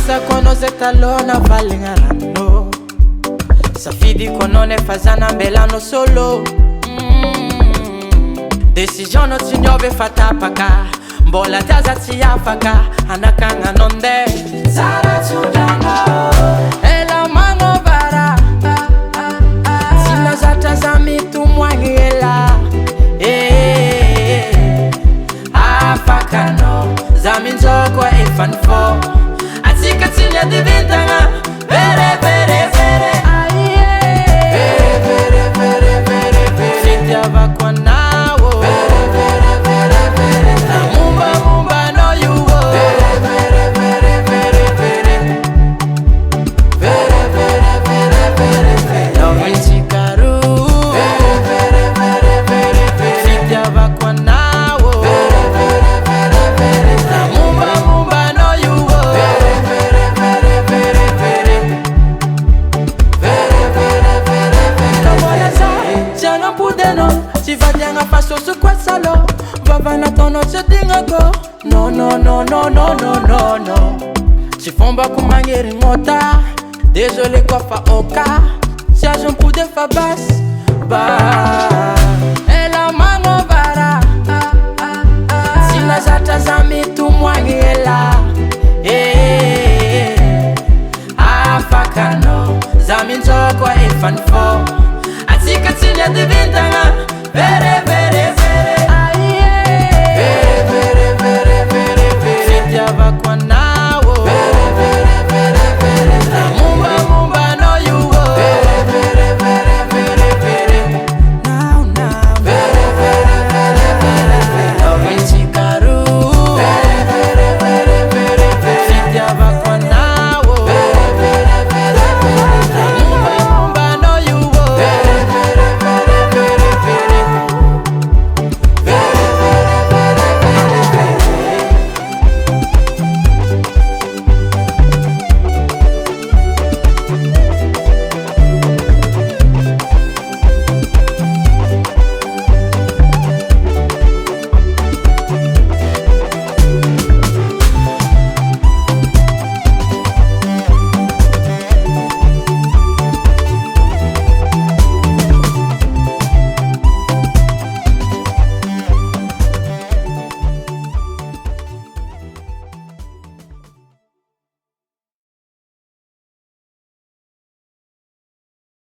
Sa kono zetalona valingarano Safidi kono ne fazana belano solo Decision no tinyove fatapaka Mbola taza tiyafaka Anakanga nonde Zara tudano Ela mango bara Sina zata zami tumwangela Afakano Zami njoko efanfo Atika tinya divintanga Vere vere vere Vere vere vere vere vere Fiti avakwa nawo Vere vere vere vere Na mumba mumba no you wo Vere vere vere vere vere Vere vere vere vere vere Love chikaru Vere vere vere vere vere Fiti avakwa nawo Vere vere vere vere Na mumba mumba no you wo Vere vere vere vere vere Vere vere vere vere Kamona sa Tiana pudeno Si vadianga faso su kwa salo Vavana tono se dinga go No no no no no no no no Si fomba kumangeri ngota Désolé kwa fa oka Si a j'en pude fa bas Ba Ela mango bara Sina zata zami tumwangela